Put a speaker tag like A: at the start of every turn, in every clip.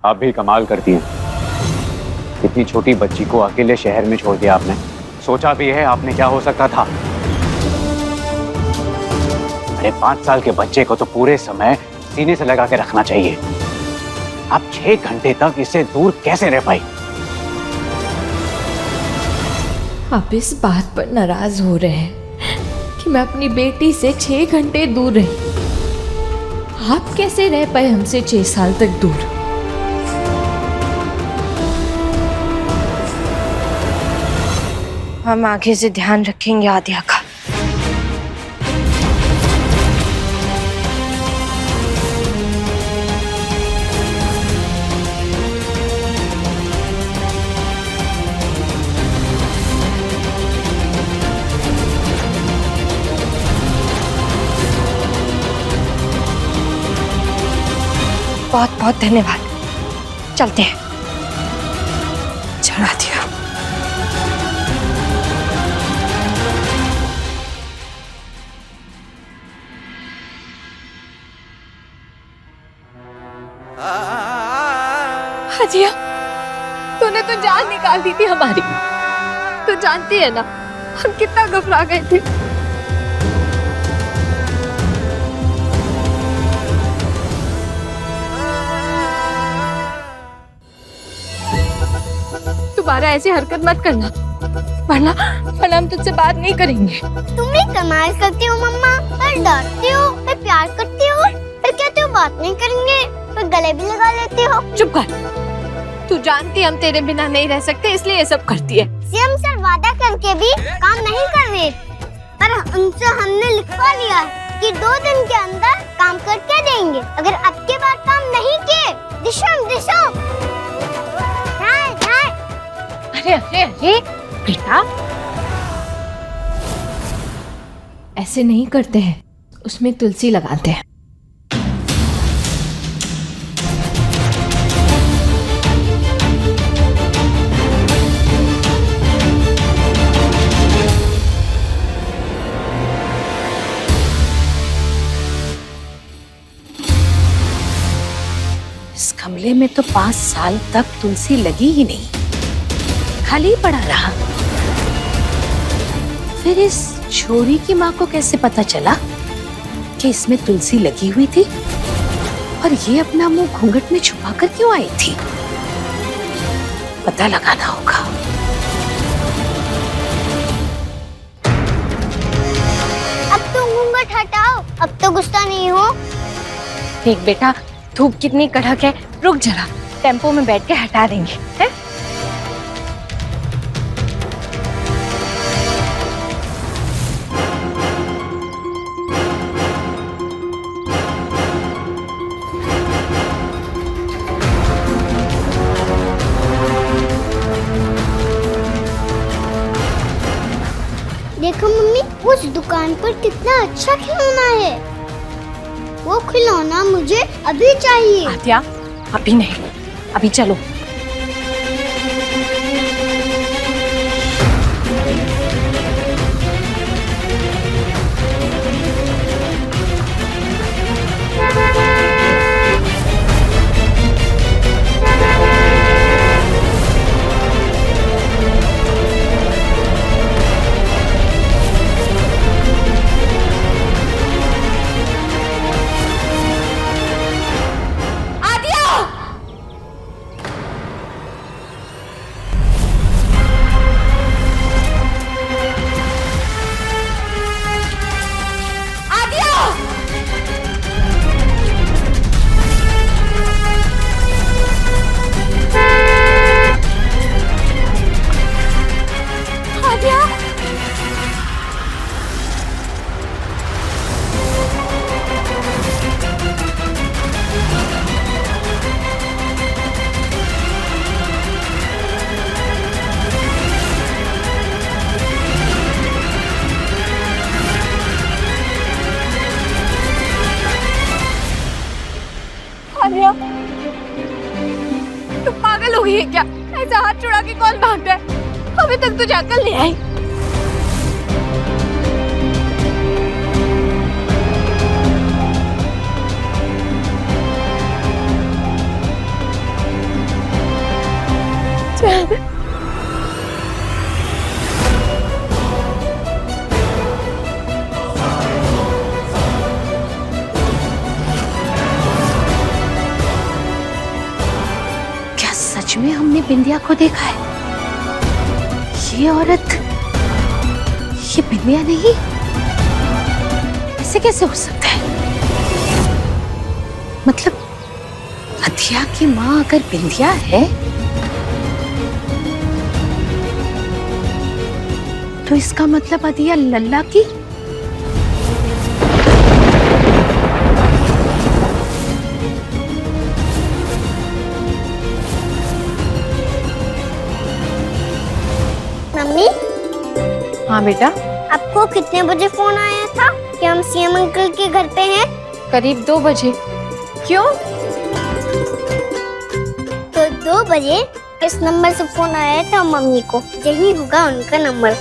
A: आप भी कमाल करती हैं। इतनी छोटी बच्ची को अकेले शहर में छोड़ दिया आपने। सोचा भी है आपने क्या हो सकता था? अरे 5 साल के बच्चे को तो पूरे समय सीने से लगा के रखना चाहिए। आप 6 घंटे तक इससे दूर कैसे रह पाई?
B: आप इस बात पर नाराज हो रहे हैं कि मैं अपनी बेटी से 6 घंटे दूर रही। आप कैसे रह पाए हमसे 6 साल तक दूर?
C: हम आगे से ध्यान रखेंगे आद्या का। बहुत बहुत धन्यवाद। चलते हैं। चढ़ा दिया।
B: हाजिया, तूने तो जान निकाल दी थी हमारी। तू जानती है ना हम कितना घबरा गए थे। दोबारा ऐसी हरकत मत करना, वरना हम तुझसे बात नहीं करेंगे।
D: तुम भी कमाल करती हो मम्मा, पर डरती हो, पर प्यार करती हो, पर कहते हो बात नहीं करेंगे, पर गले भी लगा लेती हो।
B: चुप कर। तू जानती हम तेरे बिना नहीं रह सकते, इसलिए ये सब करती है।
D: सीएम सर वादा करके भी काम नहीं कर रहे, पर उनसे हमने लिखवा लिया कि 2 दिन के अंदर काम करके देंगे। अगर अब के बाद काम नहीं किए, दिशम दिशम।
B: अरे अरे अरे बेटा, ऐसे नहीं करते हैं, उसमें तुलसी लगाते हैं।
C: इस गमले में तो 5 साल तक तुलसी लगी ही नहीं, खाली पड़ा रहा। फिर इस छोरी की माँ को कैसे पता चला कि इसमें तुलसी लगी हुई थी, और ये अपना मुंह घूंघट में छुपा कर क्यों आई थी? पता लगाना होगा।
D: अब तो घूंघट हटाओ, अब तो गुस्सा नहीं हो।
C: देख बेटा, धूप कितनी कड़क है, रुक जरा, टेम्पो में बैठ के हटा देंगे, है?
D: देखो मम्मी, उस दुकान पर कितना अच्छा खिलौना है। वो खिलौना मुझे अभी चाहिए।
C: आद्या, अभी नहीं, अभी चलो।
B: आलिया, तू पागल हो गई है क्या? ऐसा हाथ छुड़ा के कौन भागता है? अभी तक तुझे अकल नहीं आई।
C: सच में हमने बिंदिया को देखा है? ये औरत, ये बिंदिया नहीं? ऐसे कैसे हो सकता है? मतलब अदिया की माँ अगर बिंदिया है तो इसका मतलब अदिया लल्ला की?
D: मम्मी,
B: हाँ बेटा,
D: आपको कितने बजे फोन आया था कि हम सीएम अंकल के घर पे हैं?
B: करीब 2 बजे। क्यों?
D: तो 2 बजे इस नंबर से फोन आया था मम्मी को, यही होगा उनका नंबर।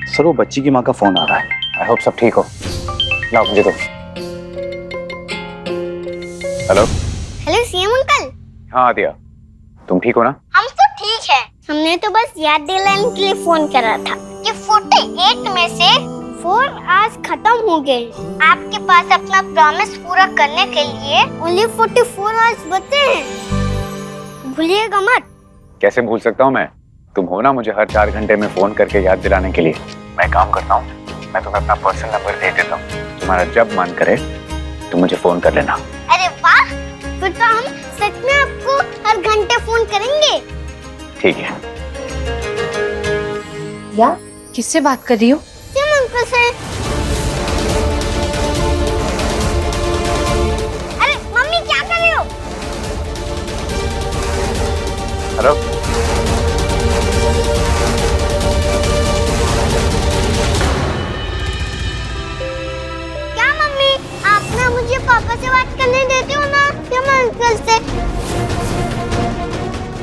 A: सर वो बच्ची की माँ का फोन आ रहा है। आई होप सब ठीक हो। लाओ मुझे दो। हेलो।
D: Hello CM uncle.
A: हाँ आदिया, तुम ठीक हो ना?
D: हम तो ठीक है। हमने तो बस याद दिलाने के लिए फोन करा था कि 48 में से 4 आज खत्म हो गए। आपके पास अपना प्रॉमिस पूरा करने के लिए ओनली 44 आवर्स बचे हैं। भूलिएगा मत।
A: कैसे भूल सकता हूँ मैं? तुम हो ना मुझे हर 4 घंटे में फोन करके याद दिलाने के लिए। मैं काम करता हूँ, मैं तुम्हें अपना पर्सनल नंबर दे देता हूँ। तुम्हारा जब मन करे तुम मुझे फोन कर लेना।
D: अरे वाह, फिर तो हम सच में आपको हर घंटे फोन करेंगे।
A: ठीक है।
B: या किससे बात कर रही हो?
D: सीएम अंकल से। अरे मम्मी क्या कर रही हो?
A: हेलो।
D: क्या मम्मी, आप ना मुझे पापा से बात करने देते हो ना सीएम अंकल से?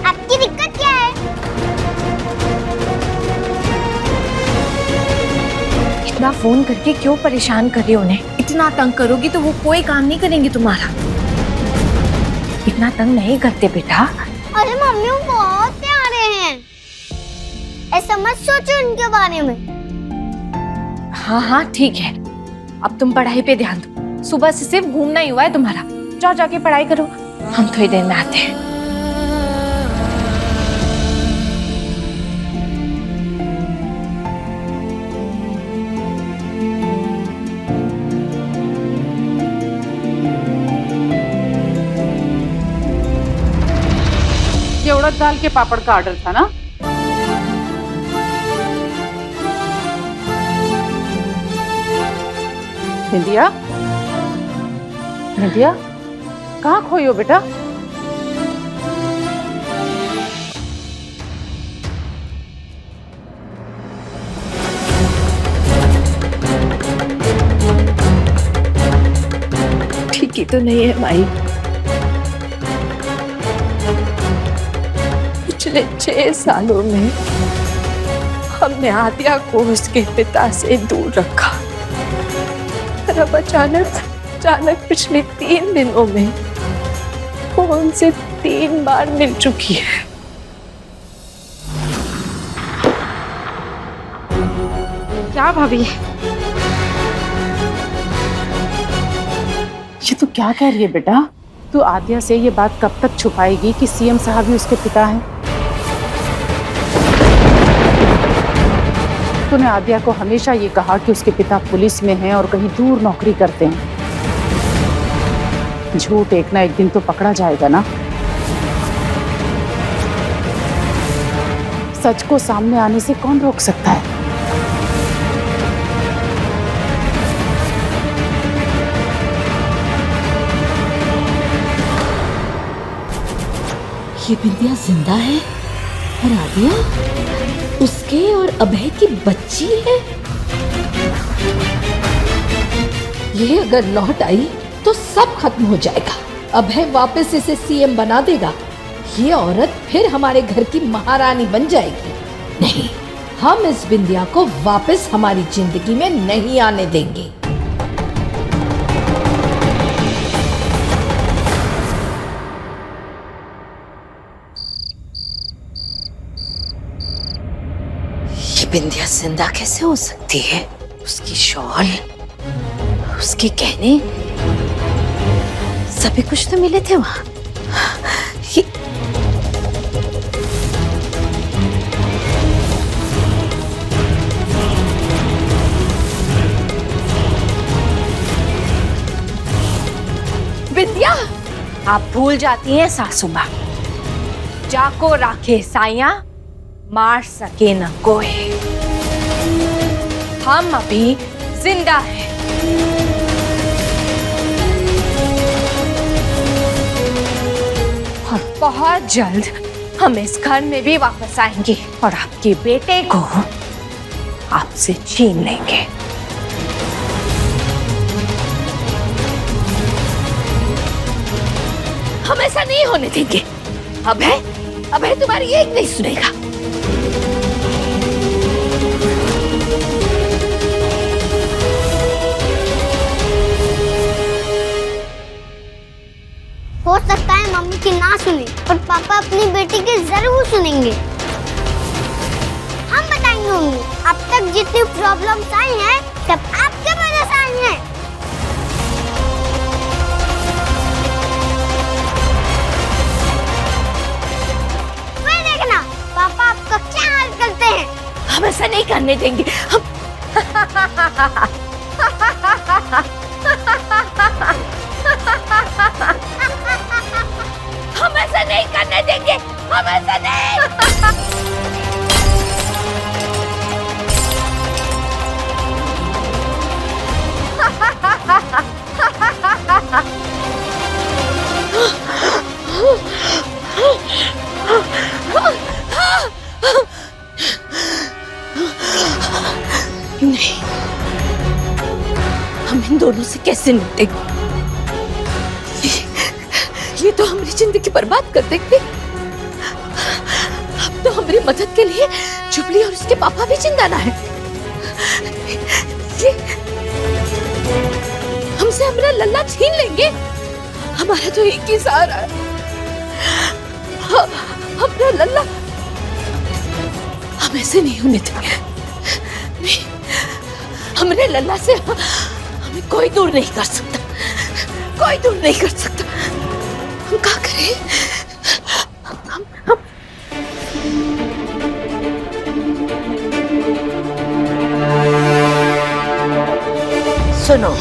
D: आपकी दिक्कत क्या है?
B: इतना फोन करके क्यों परेशान कर रही हो उन्हें? इतना तंग करोगी तो वो कोई काम नहीं करेंगे तुम्हारा। इतना तंग नहीं करते बेटा।
D: अरे मम्मी वो बहुत प्यारे हैं, ऐसा मत सोचो उनके बारे में।
B: हाँ हाँ ठीक है, अब तुम पढ़ाई पे ध्यान दो। सुबह से सिर्फ घूमना ही हुआ है तुम्हारा। जाओ जाके पढ़ाई करो, हम थोड़ी देर में आते हैं।
E: ये उड़द दाल के पापड़ का ऑर्डर था ना? बिंदिया, बिंदिया, कहाँ खोई हो बेटा?
B: ठीक ही तो नहीं है माई। पिछले 6 सालों में हमने आदिया को उसके पिता से दूर रखा, और अब अचानक पिछले 3 दिनों में वो उनसे 3 बार मिल चुकी है।
E: क्या भाभी, ये तू क्या कह रही है बेटा? तू आदिया से ये बात कब तक छुपाएगी कि सीएम साहब ही उसके पिता हैं? तूने आदिया को हमेशा ये कहा कि उसके पिता पुलिस में हैं और कहीं दूर नौकरी करते हैं। झूठ एक ना एक दिन तो पकड़ा जाएगा ना। सच को सामने आने से कौन रोक सकता है?
F: ये बिंदिया जिंदा है और आदिया उसके और अभय की बच्ची है। ये अगर लौट आई तो सब खत्म हो जाएगा। अभय वापस इसे सीएम बना देगा। ये औरत फिर हमारे घर की महारानी बन जाएगी। नहीं, हम इस बिंदिया को वापस हमारी जिंदगी में नहीं आने देंगे।
C: बिंदिया जिंदा कैसे हो सकती है? उसकी शॉल, उसके गहने सभी कुछ तो मिले थे वहां। ये
B: विद्या, आप भूल जाती हैं सासू माँ, जाको राखे साइया मार सके न कोई। हम अभी जिंदा हैं। और बहुत जल्द हम इस घर में भी वापस आएंगे और आपके बेटे को आपसे छीन लेंगे।
C: हम ऐसा नहीं होने देंगे। अभय तुम्हारी एक नहीं सुनेगा।
D: हो सकता है मम्मी की ना सुने, पर पापा अपनी बेटी की जरूर सुनेंगे। हम बताएंगे मम्मी, अब तक जितनी प्रॉब्लम्स आई हैं सब आपके वजह से आई हैं। फिर देखना पापा आपका क्या हाल करते हैं।
C: हम ऐसा नहीं करने देंगे। हम ऐसा नहीं करने देंगे। हम ऐसा नहीं। नहीं, हम इन दोनों से कैसे निपटेंगे? ये तो हमारी जिंदगी बर्बाद कर देंगे। अब तो हमारी मदद के लिए जुबली और उसके पापा भी जिंदा ना है। हमसे हमारा लल्ला छीन लेंगे। हमारा तो एक ही सहारा है, हमारा लल्ला। हम ऐसे नहीं होने देंगे। नहीं, हमारे लल्ला से हमें कोई दूर नहीं कर सकता, कोई दूर नहीं कर सकता। हम क्या करें? हम सुनो,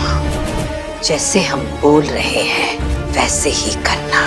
C: जैसे हम बोल रहे हैं वैसे ही करना।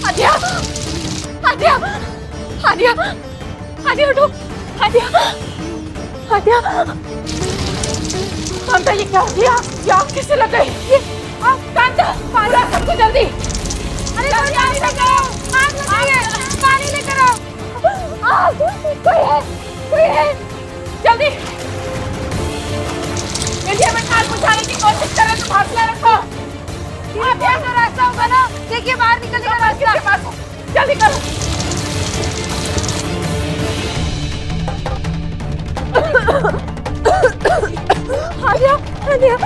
B: आद्या, आद्या, आद्या, आद्या उठो, आद्या, आद्या। कांता ये क्या हो गया? ये आग कैसे लग गई? ये आग, कांता, पानी ला सबको जल्दी। अरे जल्दी पानी लेकर आओ, आग लगी है, पानी लेकर आओ। आग, कोई है, जल्दी। यदि हमें आग बुझाने की कोशिश करें तो हौसला रखो। आप यहाँ का रास्ता होगा ना, देखिए बाहर निकलने का रास्ता, जल्दी करो। आद्या, आद्या,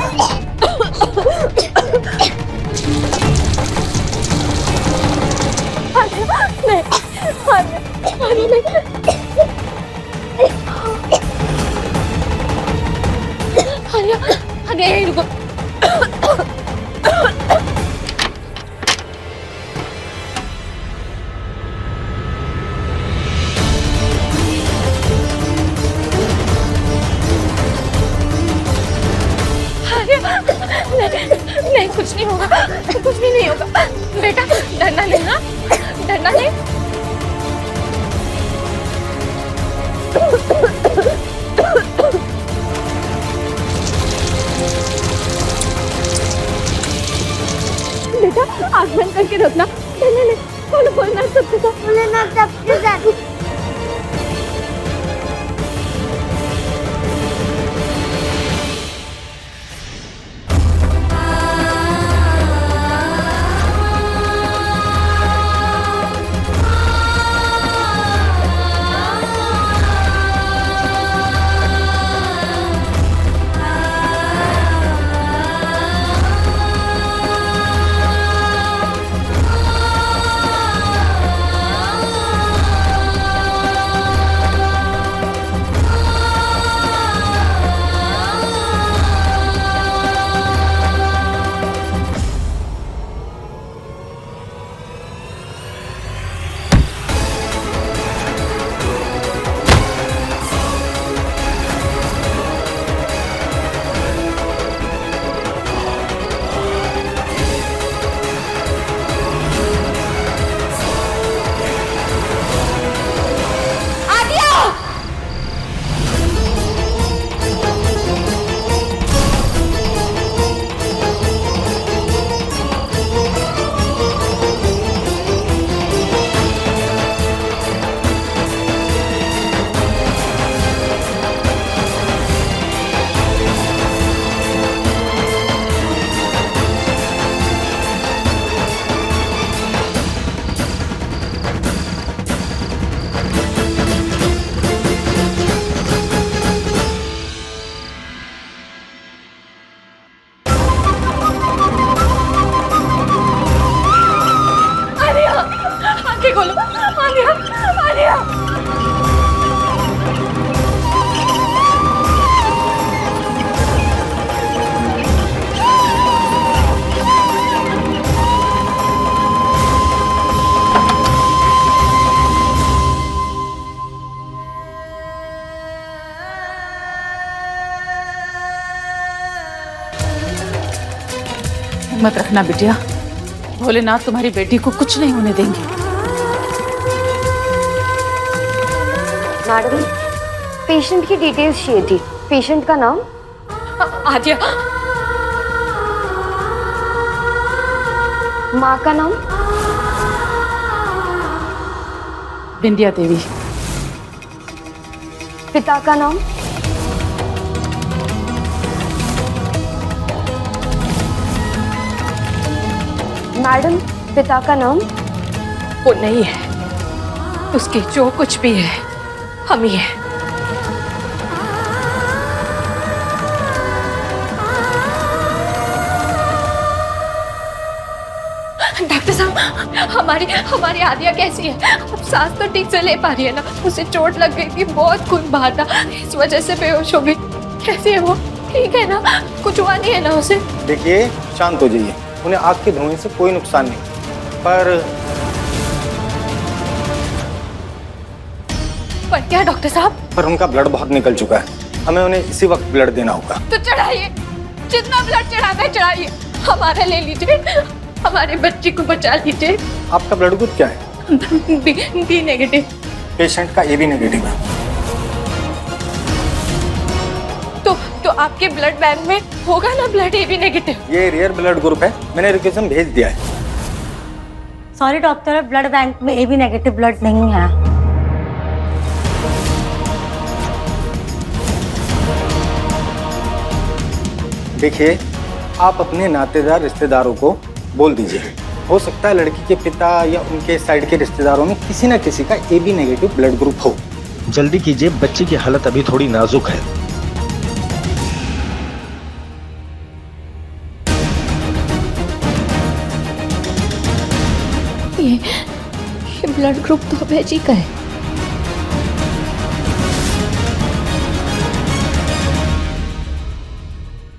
B: नहीं, आद्या नहीं, आद्या, आद्या यहीं रुको। नहीं, कुछ नहीं होगा, कुछ भी नहीं होगा बेटा, डरना नहीं, हाँ, डरना नहीं। बेटा आग बंद करके रखना, नहीं, बोलना सबके साथ,
D: बोलना सबके साथ।
E: हिम्मत रखना बिटिया, भोलेनाथ तुम्हारी बेटी को कुछ नहीं होने देंगे।
G: मैडम, पेशेंट की डिटेल्स चाहिए थी। पेशेंट का नाम?
B: आद्या।
G: माँ का नाम?
E: बिंदिया देवी।
G: पिता का नाम? मैडम, पिता का नाम?
B: वो नहीं है, उसकी जो कुछ भी है हम ही है। डॉक्टर साहब, हमारी आद्या कैसी है? अब सांस तो ठीक से ले पा रही है ना? उसे चोट लग गई थी, बहुत खून बाहर था, इस वजह से बेहोश हो गई। कैसी है वो? ठीक है ना? कुछ हुआ नहीं है ना उसे?
H: देखिए, शांत हो जाइए। उन्हें आग के धुएं से कोई नुकसान नहीं, पर
B: क्या डॉक्टर साहब?
H: पर उनका ब्लड बहुत निकल चुका है, हमें उन्हें इसी वक्त ब्लड देना होगा।
B: तो चढ़ाइए, जितना ब्लड चढ़ाना है चढ़ाइए, हमारा ले लीजिए। हमारे बच्चे को बचा लीजिए।
H: आपका ब्लड ग्रुप क्या है?
B: B negative.
H: पेशेंट का AB नेगेटिव है।
B: तो आपके ब्लड बैंक में होगा ना ब्लड AB नेगेटिव?
H: ये रेयर ब्लड ग्रुप है, मैंने रिक्वेस्ट भेज दिया है।
I: सॉरी डॉक्टर, ब्लड बैंक में AB नेगेटिव ब्लड नहीं है।
H: देखिए, आप अपने नातेदार रिश्तेदारों को बोल दीजिए। हो सकता है लड़की के पिता या उनके साइड के रिश्तेदारों में किसी न किसी का AB नेगेटिव ब्लड ग्रुप हो।
J: जल्दी कीजिए, बच्ची की हालत अभी थोड़ी नाजुक है।
B: ये ब्लड ग्रुप तो अभय जी का है।